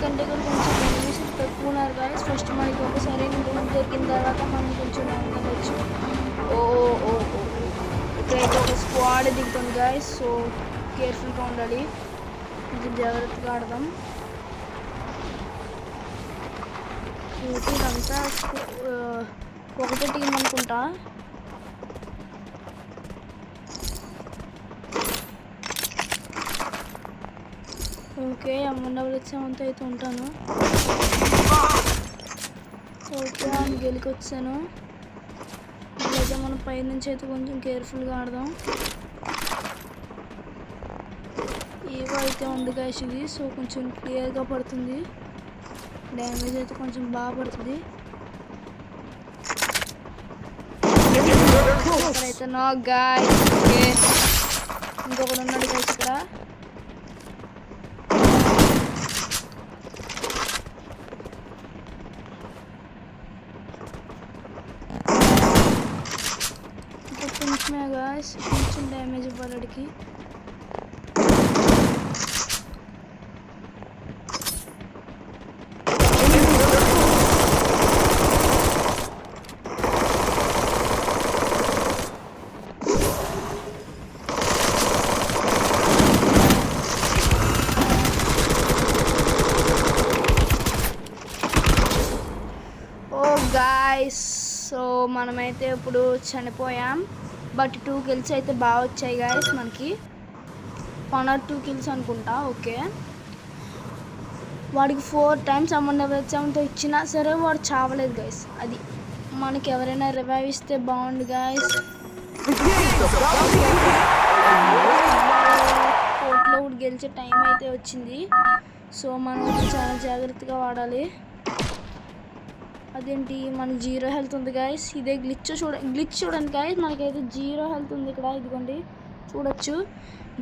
కంటే కూడా కొంచెం ఎనిమిస్ తక్కువ ఉన్నారు గాయస్. ఫస్ట్ మనకి ఒకసారి రూమ్ దొరికిన తర్వాత మనం కొంచెం వెళ్ళవచ్చు. ఓ ఓ ఓ ఇక్కడైతే ఒక స్క్వాడ్ దిగుతుంది గాయస్. సో కేర్ఫుల్గా ఉండాలి, కొంచెం జాగ్రత్తగా ఆడదాం. ఇదంతా ఒకటే టీం అనుకుంటా. ఓకే, M177 అయితే ఉంటాను. ఓకే, గెలికి వచ్చాను. ఇప్పుడైతే మనం పైనుంచి అయితే కొంచెం కేర్ఫుల్గా ఆడదాం. ఏవో అయితే ఉంది గాయస్ ఇది. సో కొంచెం క్లియర్గా పడుతుంది, డ్యామేజ్ అయితే కొంచెం బాగా పడుతుంది. ఇక్కడైతే నా గాయస్. ఓకే, ఇంకొకటి ఉన్నాడు గాయస్ ఇక్కడ. కొంచెమే గాయస్, కొంచెం డ్యామేజ్ ఇవ్వాలడికి. సో మనమైతే ఇప్పుడు చనిపోయాం, బట్ 2 కిల్స్ అయితే బాగా వచ్చాయి గాయస్ మనకి. 1 or 2 కిల్స్ అనుకుంటా. ఓకే, వాడికి 4 times M177తో ఇచ్చినా సరే వాడు చావలేదు గాయస్. అది మనకి ఎవరైనా రివైవ్ ఇస్తే బాగుండు గాయస్. కోర్టులో కూడా గెలిచే టైం అయితే వచ్చింది. సో మనం చాలా జాగ్రత్తగా వాడాలి. అదేంటి మనకి 0 హెల్త్ ఉంది గాయస్. ఇదే గ్లిచ్ చూడండి గాయస్, మనకైతే 0 హెల్త్ ఉంది ఇక్కడ. ఇదిగోండి చూడొచ్చు,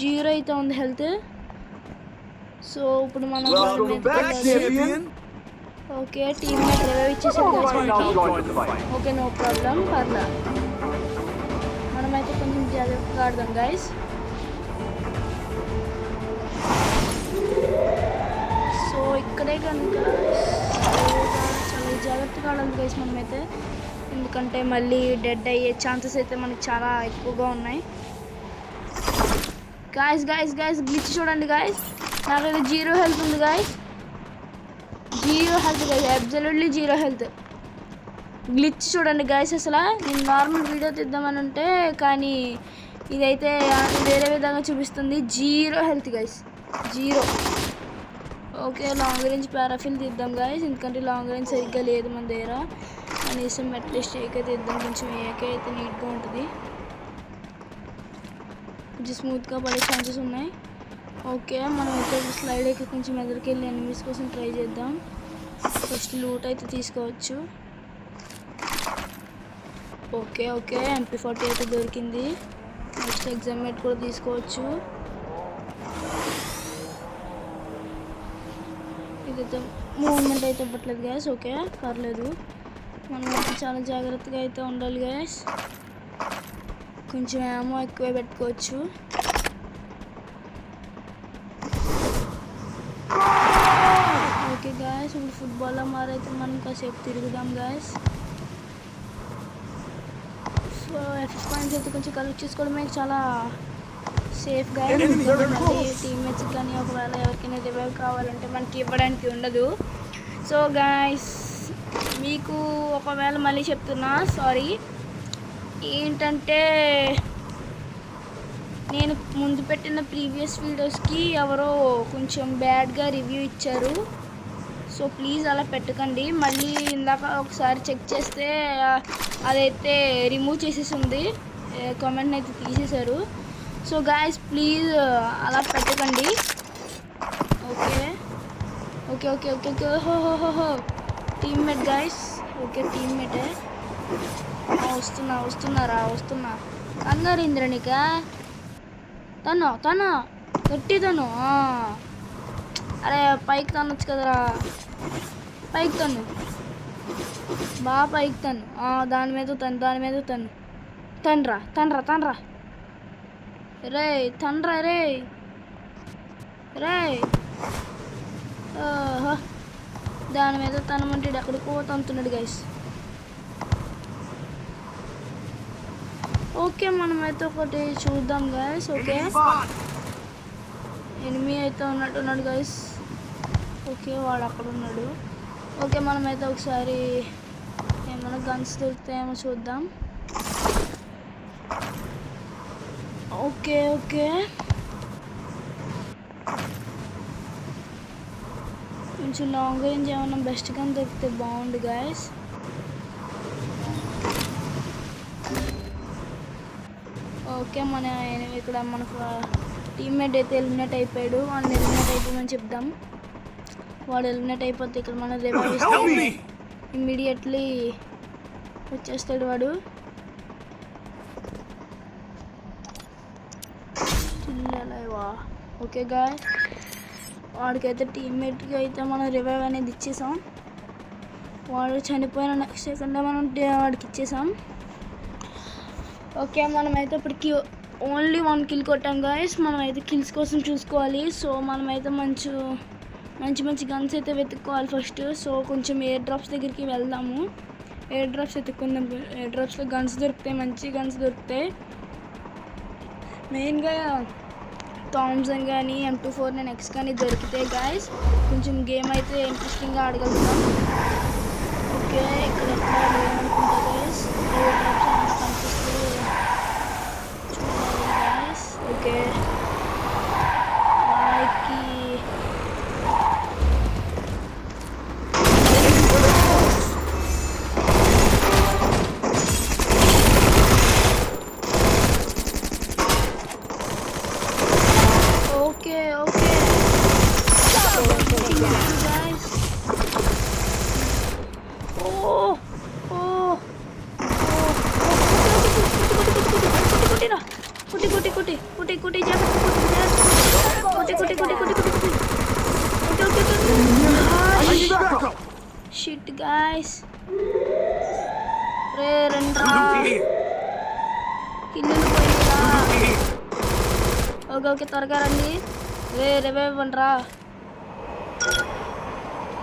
0 అయితే ఉంది హెల్త్. సో ఇప్పుడు మనం ఓకే, టీమ్ మేట్ రివైవ్ ఇచ్చేసాడు గాయస్ మనకి. ఓకే, నో ప్రాబ్లం, పర్లా. మనమైతే కొంచెం జాగ్రత్తగా ఆడదాం గాయస్. సో ఇక్కడే కనుక చాలా జాగ్రత్తగా ఆడాలి గైస్ మనమైతే, ఎందుకంటే మళ్ళీ డెడ్ అయ్యే ఛాన్సెస్ అయితే మనకి చాలా ఎక్కువగా ఉన్నాయి. గాయస్ గాయస్ గాయస్ గ్లిచ్ చూడండి గాయస్, నాకైతే 0 హెల్త్ ఉంది guys. 0 health guys, absolutely 0 health. Glitch చూడండి గాయస్. అసలు నేను నార్మల్ వీడియో తీద్దామని ఉంటే కానీ ఇదైతే వేరే విధంగా చూపిస్తుంది. 0 health guys, 0. Okay, long range Parafal తీద్దాం గాయస్, ఎందుకంటే లాంగ్ రేంజ్ సరిగ్గా లేదు మన దగ్గర. కనీసం అట్లీస్ట్ ఏకే తీద్దాం, కొంచెం ఏకే అయితే నీట్గా ఉంటుంది, కొంచెం స్మూత్గా పడే ఛాన్సెస్ ఉన్నాయి. ఓకే, మనం అయితే స్లైడ్ ఎక్కి కొంచెం ఎదురుకి వెళ్ళి ఎనిమీస్ కోసం ట్రై చేద్దాం. ఫస్ట్ లూట్ అయితే తీసుకోవచ్చు. ఓకే ఓకే, MP40 అయితే దొరికింది. నెక్స్ట్ ఎగ్జామేట్ కూడా తీసుకోవచ్చు. ఇదైతే మూవ్మెంట్ అయితే ఇవ్వట్లేదు గ్యాస్. ఓకే, పర్లేదు, మనం అయితే చాలా జాగ్రత్తగా అయితే ఉండాలి గ్యాస్. కొంచెం ఏమో ఎక్కువ పెట్టుకోవచ్చు. ఓకే గ్యాస్, ఇప్పుడు ఫుట్బాల్లో మారైతే మనం కాసేపు తిరుగుదాం గ్యాస్. సో ఎఫ్ పాయింట్స్ అయితే కొంచెం కలెక్ట్ చేసుకోవడమే చాలా సేఫ్గా. మళ్ళీ టీమ్మేట్స్కి కానీ ఒకవేళ ఎవరికైనా రివైవ్ కావాలంటే మనకి ఇవ్వడానికి ఉండదు. సో గాయస్, మీకు ఒకవేళ మళ్ళీ చెప్తున్నా, సారీ, ఏంటంటే నేను ముందు పెట్టిన ప్రీవియస్ వీడియోస్కి ఎవరో కొంచెం బ్యాడ్గా రివ్యూ ఇచ్చారు. సో ప్లీజ్ అలా పెట్టకండి. మళ్ళీ ఇందాక ఒకసారి చెక్ చేస్తే అదైతే రిమూవ్ చేసేసి ఉంది, కామెంట్ని అయితే తీసేశారు. సో గాయస్ ప్లీజ్ అలా పెట్టకండి. Okay okay okay okay okay హో హో హో హో టీమ్మేట్ గాయస్. ఓకే, టీమ్మేటే. వస్తున్నా కంగారు ఇంద్రనిక. తను గట్టి తను. అరే పైకి తనొచ్చు కదరా, పైకి తను, బాగా పైకి తను. దాని మీద తనరా రే, తనరా రే. ఓహో, దాని మీద తనమంటాడు ఎక్కడికో తంతున్నాడు గైస్. ఓకే మనమైతే ఒకటి చూద్దాం గైస్. ఓకే ఎనిమి అయితే ఉన్నట్టున్నాడు గైస్. ఓకే వాడు అక్కడ ఉన్నాడు. ఓకే మనమైతే ఒకసారి ఏమైనా గన్స్ దొరుకుతాయేమో చూద్దాం. ఓకే ఓకే కొంచెం లాంగ్ రేంజ్ ఏమన్నా బెస్ట్ గన్ దొరికితే బాగుండు గైస్. ఓకే మన ఇక్కడ మన టీమ్మేట్ అయితే ఎలిమినేట్ అయిపోయాడు. వాడిని ఎలిమినేట్ అయిపోమని చెప్దాం. వాడు ఎలిమినేట్ అయిపోతే ఇక్కడ మన రివైవ్ ఇస్తే ఇమ్మీడియట్లీ వచ్చేస్తాడు వాడు. చిల్లలేవా. ఓకే గాయ్ వాడికైతే టీమ్మేట్కి అయితే మనం రివైవ్ అనేది ఇచ్చేసాం. వాడు చనిపోయిన నెక్స్ట్ సెకండ్ మనం వాడికి ఇచ్చేసాం. ఓకే మనమైతే ఇప్పటికి ఓన్లీ 1 కిల్ కొట్టాం గాయస్. మనమైతే కిల్స్ కోసం చూసుకోవాలి. సో మనమైతే మంచి గన్స్ అయితే వెతుక్కోవాలి ఫస్ట్. సో కొంచెం ఎయిర్ డ్రాప్స్ దగ్గరికి వెళ్దాము. ఎయిర్ డ్రాప్స్ వెతుక్కుందాం. ఎయిర్ డ్రాప్స్లో గన్స్ దొరుకుతాయి, మంచి గన్స్ దొరుకుతాయి. మెయిన్గా థామ్సన్ కానీ M24 కానీ దొరికితే గాయస్ కొంచెం గేమ్ అయితే ఇంట్రెస్టింగ్గా ఆడగలుగుతాం. ఓకే ఇక్కడ ఎక్కడ లేదనుకుంటా గాయస్. ఎయిర్ డ్రాప్స్ కనిపిస్తే చూడాలి గాయస్. ఓకే వాడికి షిట్ గాయ్స్. రే రండ్రా కిల్లులు పోయిరా. ఓకే ఓకే త్వరగా రండి. రే రివైవ్ ఇవ్వండిరా.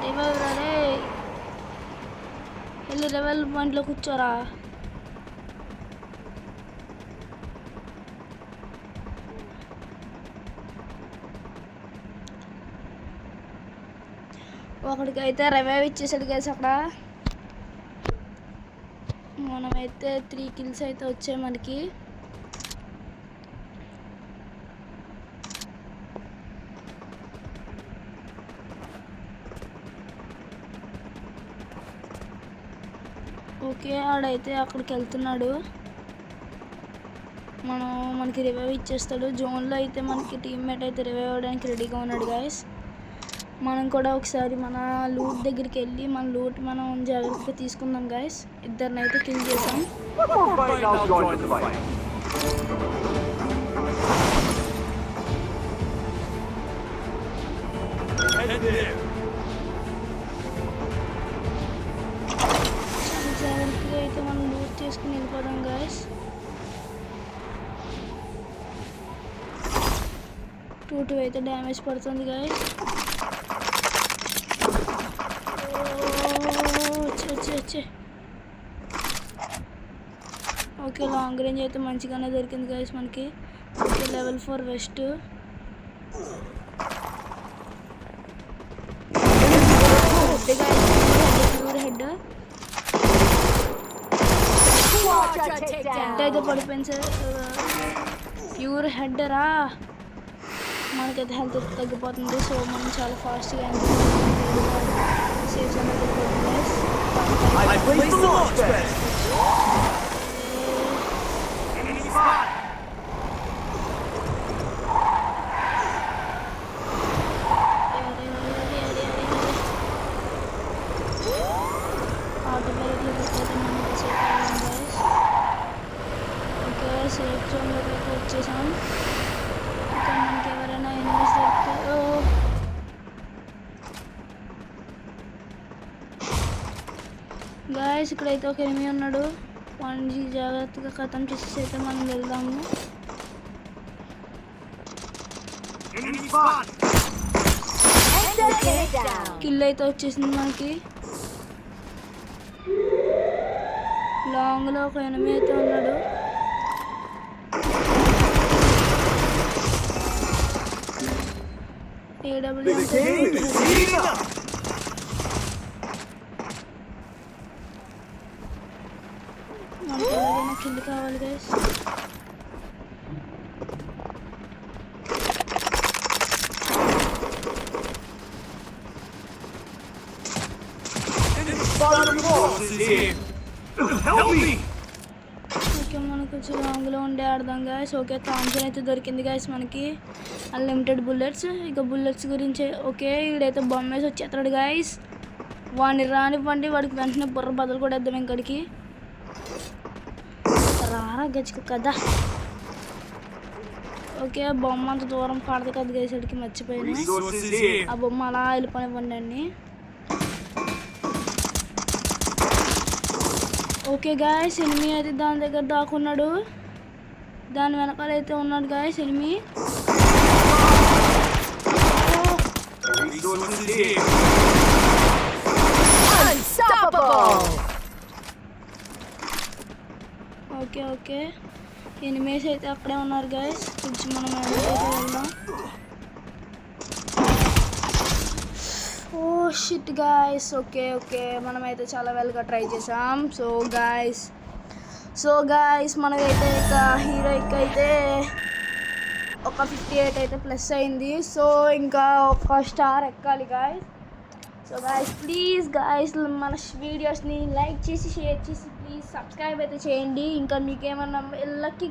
రివైవ్ రా రే. వెళ్ళి రివైవ్ పాయింట్లో కూర్చోరా. ఒకడికైతే రివైవ్ ఇచ్చేసాడు గైస్ అక్కడ. మనమైతే 3 కిల్స్ అయితే వచ్చాయి మనకి. ఓకే ఆడైతే అక్కడికి వెళ్తున్నాడు. మనకి రివైవ్ ఇచ్చేస్తాడు. జోన్లో అయితే మనకి టీమ్మేట్ అయితే రివైవ్ అవ్వడానికి రెడీగా ఉన్నాడు గైస్. మనం కూడా ఒకసారి మన లూట్ దగ్గరికి వెళ్ళి మన లూట్ మనం జాగ్రత్తగా తీసుకుందాం గైస్. ఇద్దరినైతే కిల్ చేసాం. జాగ్రత్తగా అయితే మనం లూట్ చేసుకుని వెళ్ళిపోదాం గైస్. 2 అయితే డ్యామేజ్ పడుతుంది గైస్. ఓకే లాంగ్ రేంజ్ అయితే మంచిగానే దొరికింది గైస్ మనకి. Okay level 4 west. Pure head అయితే పడిపోయింది సార్. ప్యూర్ హెడ్ రా. మనకైతే హెల్త్ తగ్గిపోతుంది. సో మనం చాలా ఫాస్ట్గా సేఫ్ అనేది సేఫ్ జోన్లోకి అయితే వచ్చేసాం. ఇక్కడ మనకి ఎవరైనా ఎనిమిస్ దొరికితే గాయస్ ఇక్కడైతే ఒక ఎనిమి ఉన్నాడు. వాడిని జాగ్రత్తగా ఖతం చేసేసి అయితే మనం వెళ్దాము. ఓకే కిల్ అయితే వచ్చేసింది మనకి. లాంగ్లో ఒక ఎనిమి అయితే ఉన్నాడు. AW మనకి ఎలాగైనా కిల్ కావాలి గైస్. ఓకే మనకు కొంచెం లాంగ్లో ఉండే ఆడదాం గాయస్. ఓకే థామ్సన్ అయితే దొరికింది గాయస్ మనకి, అన్లిమిటెడ్ బుల్లెట్స్. ఇక బుల్లెట్స్ గురించి ఓకే వీడైతే బొమ్మ వేసి వచ్చేస్తాడు గాయస్. వాడిని రానివ్వండి, వాడికి వెంటనే బుర్ర బదులు కూడా వేద్దాం ఇంకడికి. రారా గచ్చుకు కదా. ఓకే బొమ్మ అంత దూరం పడదు కదా గైస్, అడికి మర్చిపోయాను. ఆ బొమ్మ అలా వెళ్ళిపోనివ్వండి అండి. ఓకే గాయస్ ఎనిమి అయితే దాని దగ్గర దాక్కున్నాడు, దాని వెనకాల అయితే ఉన్నాడు guys enemy. Okay okay enemies అయితే అక్కడే ఉన్నారు గాయస్. కొంచెం మనం అయితే వెళ్దాం. Oh shit guys. Okay okay మనమైతే చాలా వెల్గా ట్రై చేసాం. సో గాయస్ మనకైతే ఇక హీరోయిక్ అయితే ఒక 58 అయితే ప్లస్ అయింది. సో ఇంకా ఒక స్టార్ ఎక్కాలి guys. So guys please guys మన వీడియోస్ని లైక్ చేసి షేర్ చేసి ప్లీజ్ సబ్స్క్రైబ్ అయితే చేయండి. ఇంకా మీకేమన్నా ఇళ్ళకి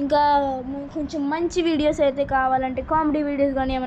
ఇంకా కొంచెం మంచి వీడియోస్ అయితే కావాలంటే, కామెడీ వీడియోస్ కానీ ఏమన్నా